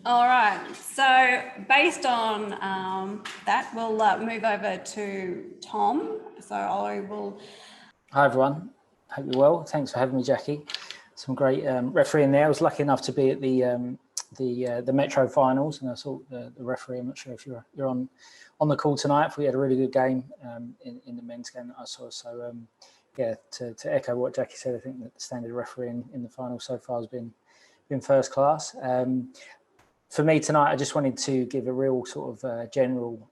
All right. So based on that, we'll move over to Tom. So I will. Hi everyone. Hope you're well. Thanks for having me, Jackie. Some great refereeing there. I was lucky enough to be at the Metro finals, and I saw the referee. I'm not sure if you're on the call tonight. We had a really good game in the men's game that I saw. So yeah, to echo what Jackie said, I think that the standard refereeing in the final so far has been first class. For me tonight, I just wanted to give a real sort of general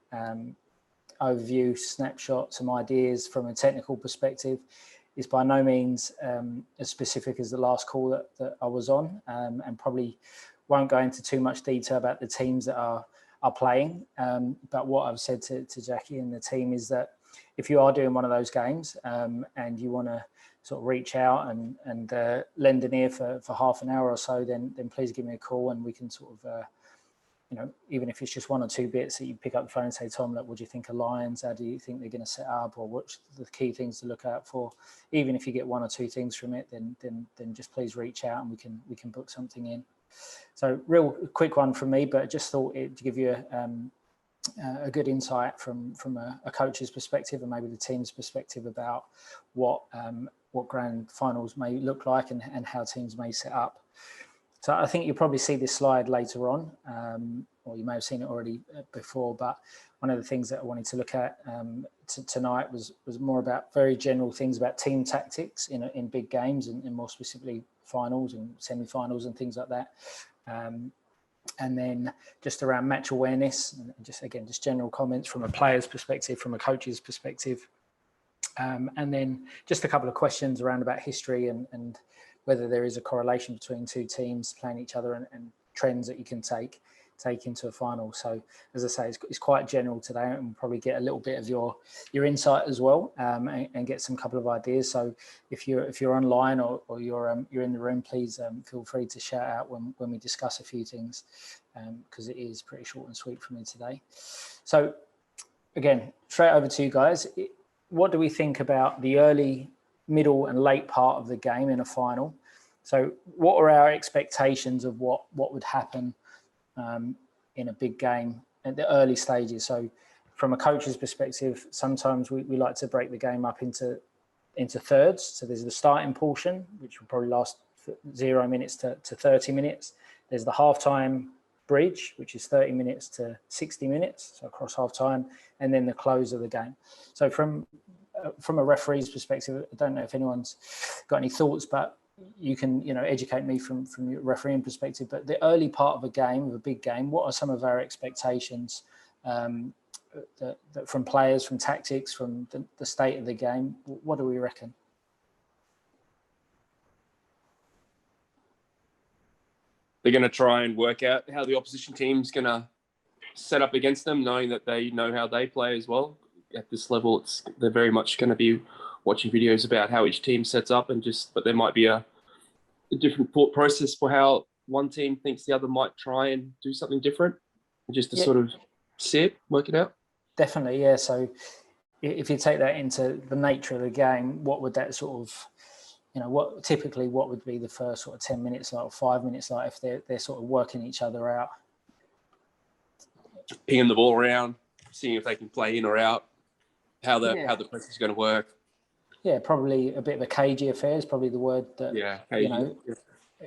overview, snapshot, some ideas from a technical perspective. It's by no means as specific as the last call that I was on, and probably won't go into too much detail about the teams that are playing. But what I've said to Jackie and the team is that if you are doing one of those games and you want to sort of reach out and lend an ear for half an hour or so, then please give me a call and we can sort of, even if it's just one or two bits that you pick up the phone and say, Tom, look, what do you think of Lions? How do you think they're going to set up? Or what's the key things to look out for? Even if you get one or two things from it, then just please reach out and we can book something in. So real quick one from me, but just thought it to give you a good insight from a coach's perspective and maybe the team's perspective about what grand finals may look like and how teams may set up. So I think you'll probably see this slide later on, or you may have seen it already before, but one of the things that I wanted to look at tonight was more about very general things about team tactics in big games and more specifically finals and semi-finals and things like that. And then just around match awareness and just general comments from a player's perspective, from a coach's perspective. And then just a couple of questions around about history and whether there is a correlation between two teams playing each other and trends that you can take into a final. So as I say, it's quite general today, and we'll probably get a little bit of your insight as well, and get some couple of ideas. So if you're online or you're in the room, please feel free to shout out when we discuss a few things, because it is pretty short and sweet for me today. So again, straight over to you guys. What do we think about the early, middle and late part of the game in a final? So what are our expectations of what would happen in a big game at the early stages? So from a coach's perspective, sometimes we like to break the game up into thirds. So there's the starting portion, which will probably last 0 minutes to 30 minutes. There's the halftime bridge, which is 30 minutes to 60 minutes, so across halftime, and then the close of the game. So from a referee's perspective, I don't know if anyone's got any thoughts, but you can educate me from your refereeing perspective. But the early part of a game, of a big game, what are some of our expectations that from players, from tactics, from the state of the game? What do we reckon? They're going to try and work out how the opposition team's going to set up against them, knowing that they know how they play as well. At this level, they're very much going to be watching videos about how each team sets up, but there might be a different thought process for how one team thinks the other might try and do something different, just to sort of work it out. Definitely, yeah. So if you take that into the nature of the game, what would that sort of, what would be the first sort of 10 minutes like, or 5 minutes like, if they're sort of working each other out? Pinging the ball around, seeing if they can play in or out, how the press is going to work. Yeah, probably a bit of a cagey affair is probably the word that, cagey.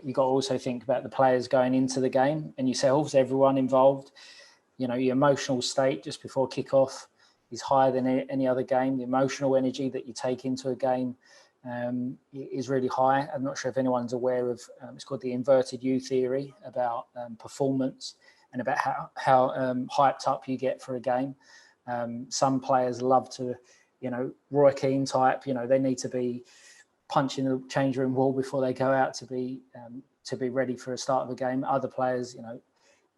You got to also think about the players going into the game and yourselves, everyone involved. Your emotional state just before kickoff is higher than any other game. The emotional energy that you take into a game is really high. I'm not sure if anyone's aware of, it's called the inverted U theory about performance and about how hyped up you get for a game. Some players love to, Roy Keane type, they need to be punching the change room wall before they go out to be ready for a start of a game. Other players,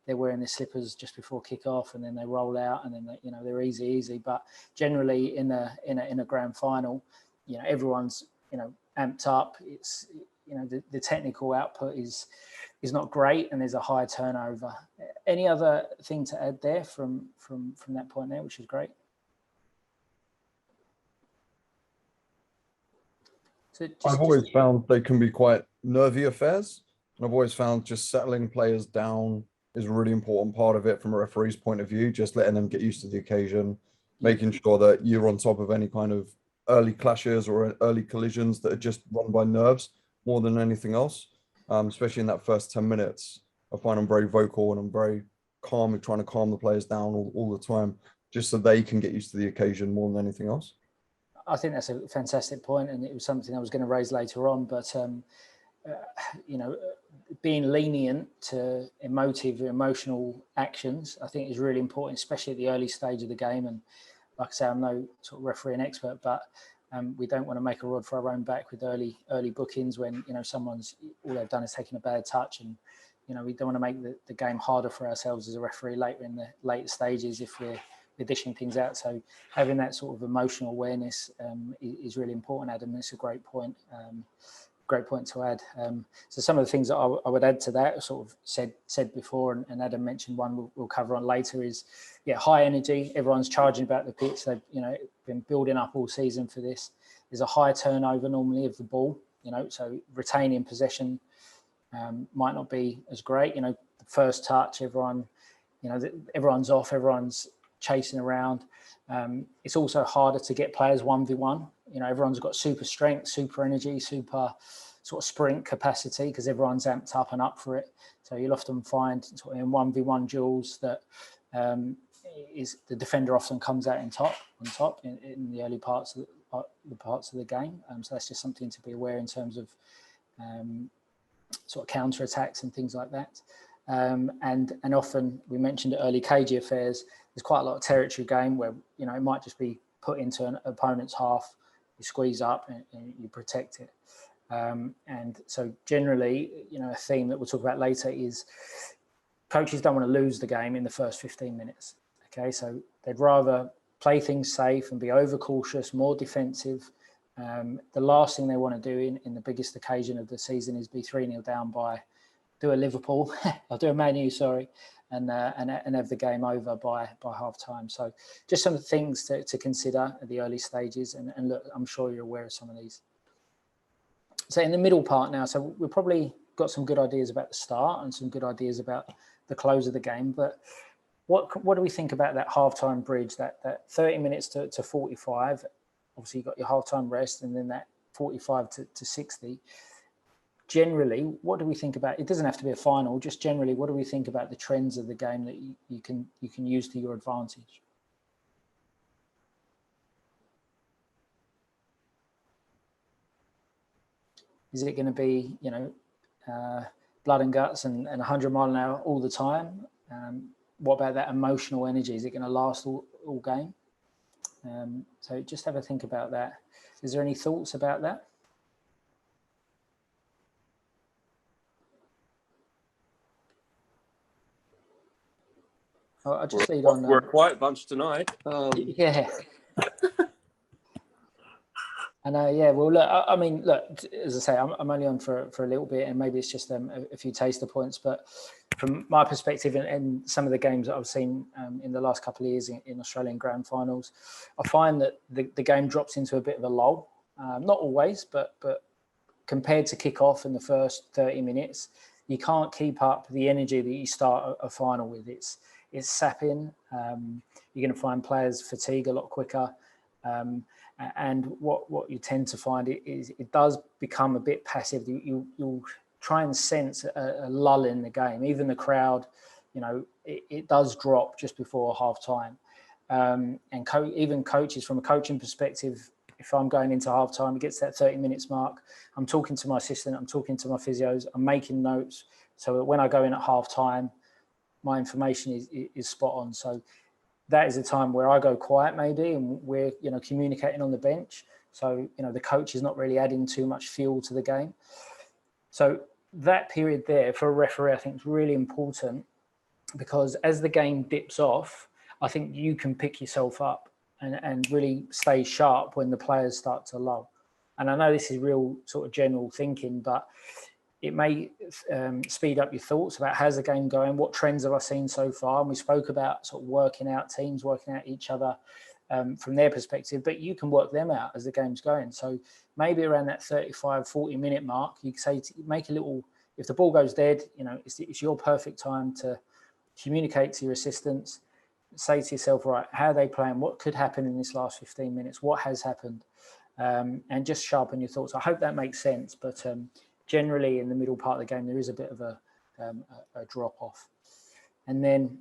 they're wearing their slippers just before kick-off, and then they roll out, and then they're easy. But generally, in a grand final, everyone's amped up. It's the technical output is not great, and there's a high turnover. Any other thing to add there from that point there, which is great? So I've always found they can be quite nervy affairs. And I've always found just settling players down, is a really important part of it from a referee's point of view, just letting them get used to the occasion, making sure that you're on top of any kind of early clashes or early collisions that are just run by nerves more than anything else. Especially in that first 10 minutes, I find I'm very vocal and I'm very calm, trying to calm the players down all the time, just so they can get used to the occasion more than anything else. I think that's a fantastic point, and it was something I was going to raise later on. But you know, being lenient to emotional actions, I think is really important, especially at the early stage of the game. And like I say, I'm no sort of refereeing expert, but we don't want to make a rod for our own back with early bookings when, you know, someone's all they've done is taken a bad touch, and you know, we don't want to make the game harder for ourselves as a referee later in the later stages if we're dishing things out. So having that sort of emotional awareness is really important, Adam. It's a great point. Great point to add. So some of the things that I would add to that, sort of said before, and Adam mentioned one we'll cover on later, is high energy. Everyone's charging about the pitch. They've been building up all season for this. There's a high turnover normally of the ball. So retaining possession might not be as great. The first touch, everyone's off. Everyone's chasing around. It's also harder to get players 1v1. Everyone's got super strength, super energy, super sort of sprint capacity because everyone's amped up and up for it. So you'll often find sort of in 1v1 duels that is the defender often comes out on top in the early parts of the game. So that's just something to be aware in terms of sort of counter attacks and things like that. And often we mentioned early cagey affairs. There's quite a lot of territory game where it might just be put into an opponent's half. You squeeze up and you protect it. And so generally, a theme that we'll talk about later is coaches don't want to lose the game in the first 15 minutes. Okay, so they'd rather play things safe and be overcautious, more defensive. The last thing they want to do in the biggest occasion of the season is be 3-0 down by do a Liverpool, I'll do a Man U, sorry, and have the game over by half time. So just some things to consider at the early stages. And look, I'm sure you're aware of some of these. So in the middle part now, so we've probably got some good ideas about the start and some good ideas about the close of the game. But what do we think about that half-time bridge, that 30 minutes to 45? Obviously, you've got your half-time rest and then that 45 to 60. Generally, what do we think about? It doesn't have to be a final. Just generally, what do we think about the trends of the game that you can use to your advantage? Is it going to be blood and guts and 100 mile an hour all the time? What about that emotional energy? Is it going to last all game? So just have a think about that. Is there any thoughts about that? I'll just lead on. We're a quiet bunch tonight. Yeah. And well, look, I mean, look, as I say, I'm only on for a little bit, and maybe it's just a few taster points. But from my perspective, and some of the games that I've seen in the last couple of years in Australian Grand Finals, I find that the game drops into a bit of a lull. Not always, but compared to kick off in the first 30 minutes, you can't keep up the energy that you start a final with. It's sapping. You're going to find players fatigue a lot quicker. And what you tend to find is it does become a bit passive. You'll try and sense a lull in the game. Even the crowd, it does drop just before half time. And even coaches, from a coaching perspective, if I'm going into half time, it gets that 30 minutes mark. I'm talking to my assistant, I'm talking to my physios, I'm making notes. So that when I go in at half time, my information is spot on. So that is a time where I go quiet maybe, and we're communicating on the bench. So the coach is not really adding too much fuel to the game. So that period there for a referee, I think, is really important, because as the game dips off, I think you can pick yourself up and really stay sharp when the players start to lull. And I know this is real sort of general thinking, but it may speed up your thoughts about how's the game going, what trends have I seen so far. And we spoke about sort of working out teams, working out each other from their perspective, but you can work them out as the game's going. So maybe around that 35, 40 minute mark, you can say, make a little, if the ball goes dead, it's your perfect time to communicate to your assistants, say to yourself, right, how are they playing? What could happen in this last 15 minutes? What has happened? And just sharpen your thoughts. I hope that makes sense. But generally, in the middle part of the game, there is a bit of a drop off. And then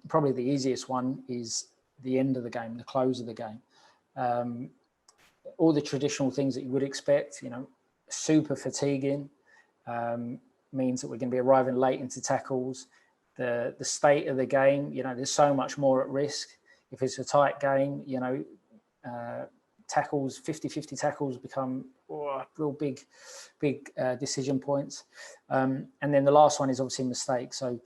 probably the easiest one is the end of the game, the close of the game. All the traditional things that you would expect, you know, super fatiguing, means that we're going to be arriving late into tackles. The state of the game, you know, there's so much more at risk. If it's a tight game, you know, tackles, 50-50 tackles become real big decision points. And then the last one is obviously mistakes. So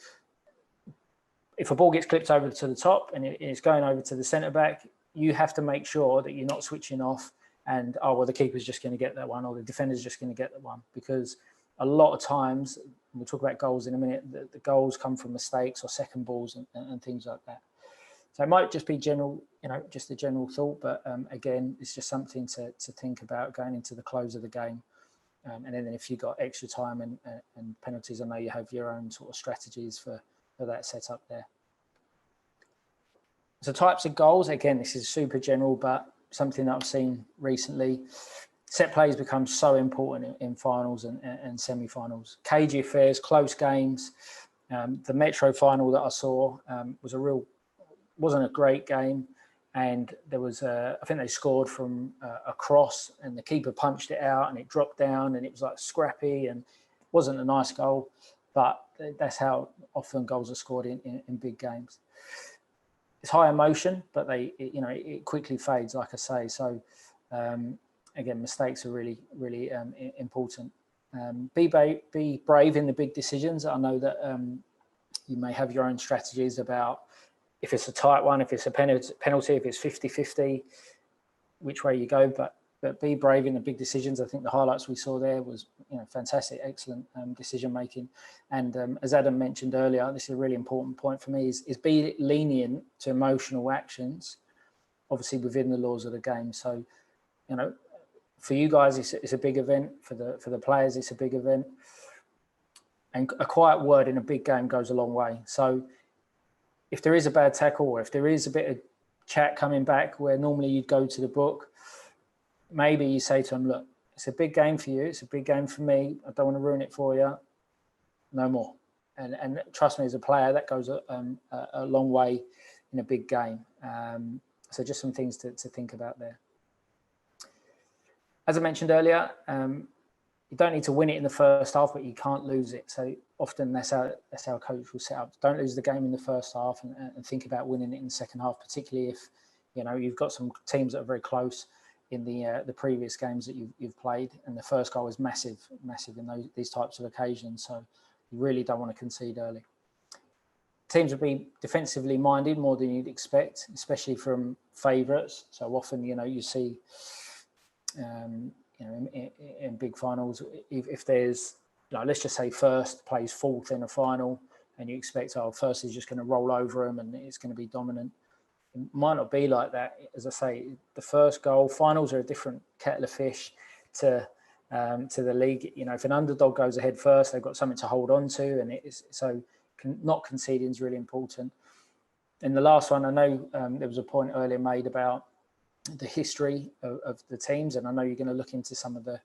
if a ball gets clipped over to the top and it's going over to the centre back, you have to make sure that you're not switching off and, oh, well, the keeper's just going to get that one or the defender's just going to get that one, because a lot of times, and we'll talk about goals in a minute, the goals come from mistakes or second balls and things like that. So it might just be general, you know, just a general thought, but again, it's just something to think about going into the close of the game. And then if you've got extra time and penalties, I know you have your own sort of strategies for that set up there. So types of goals, again, this is super general, but something that I've seen recently. Set plays become so important in finals and semi-finals. Cagey affairs, close games. The Metro final that I saw wasn't a great game, and there was I think they scored from a cross, and the keeper punched it out, and it dropped down, and it was like scrappy, and it wasn't a nice goal. But that's how often goals are scored in big games. It's high emotion, but it quickly fades, like I say. So again, mistakes are really, really important. Be brave in the big decisions. I know that you may have your own strategies about if it's a tight one, if it's a penalty, if it's 50-50, which way you go. But be brave in the big decisions. I think the highlights we saw there was, you know, fantastic, excellent decision making. And as Adam mentioned earlier, this is a really important point for me: is be lenient to emotional actions, obviously within the laws of the game. So, you know, for you guys, it's a big event. For the players, it's a big event. And a quiet word in a big game goes a long way. So if there is a bad tackle, or if there is a bit of chat coming back where normally you'd go to the book, maybe you say to them, look, it's a big game for you. It's a big game for me. I don't want to ruin it for you. No more. And trust me, as a player, that goes a long way in a big game. So just some things to think about there. As I mentioned earlier, you don't need to win it in the first half, but you can't lose it. So often that's how a coach will set up. Don't lose the game in the first half and think about winning it in the second half, particularly if, you know, you've got some teams that are very close in the previous games that you've played, and the first goal is massive in these types of occasions. So you really don't want to concede early. Teams will be defensively minded more than you'd expect, especially from favourites. So often, you know, you see, you know, in big finals, if there's, like, let's just say First plays fourth in a final, and you expect, oh, First is just going to roll over them and it's going to be dominant. It might not be like that. As I say, the first goal, finals are a different kettle of fish to the league. You know, if an underdog goes ahead first, they've got something to hold on to, and not conceding is really important. And the last one, I know there was a point earlier made about the history of the teams, and I know you're going to look into some of the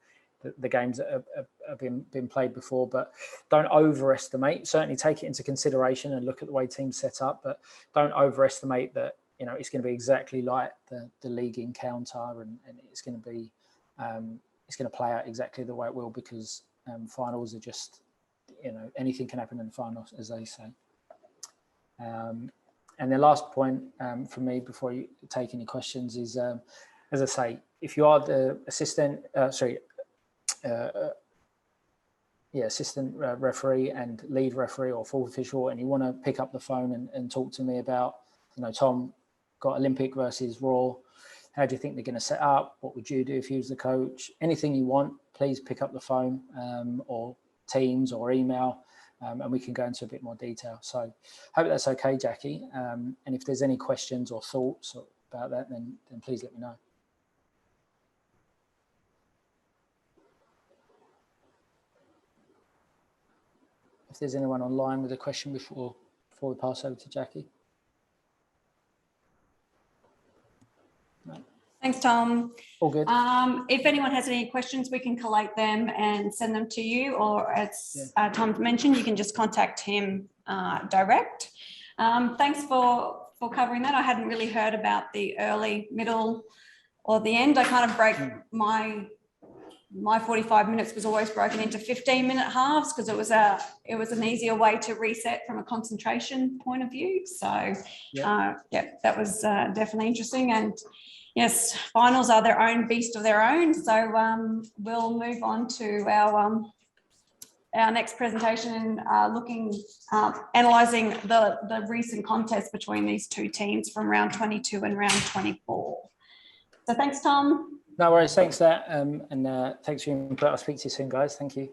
games that have been played before, but don't overestimate. Certainly take it into consideration and look at the way teams set up, but don't overestimate that, you know, it's going to be exactly like the league encounter, and it's going to be it's going to play out exactly the way it will, because finals are just, you know, anything can happen in the finals, as they say. And the last point for me before you take any questions is, as I say, if you are the assistant referee and lead referee or fourth official, and you want to pick up the phone and talk to me about, you know, Tom, got Olympic versus Raw, how do you think they're going to set up? What would you do if you was the coach? Anything you want, please pick up the phone or Teams or email, and we can go into a bit more detail. So hope that's okay, Jackie. And if there's any questions or thoughts about that, then please let me know. If there's anyone online with a question before before we pass over to Jackie. Thanks, Tom. All good. If anyone has any questions, we can collate them and send them to you, or as Tom mentioned, you can just contact him direct. Thanks for covering that. I hadn't really heard about the early, middle, or the end. I kind of break my 45 minutes was always broken into 15-minute halves because it was an easier way to reset from a concentration point of view. So that was definitely interesting. And yes, finals are their own beast of their own. So we'll move on to our next presentation and analysing the recent contest between these two teams from round 22 and round 24. So thanks, Tom. No worries. Thanks for that. And thanks for your input. I'll speak to you soon, guys. Thank you.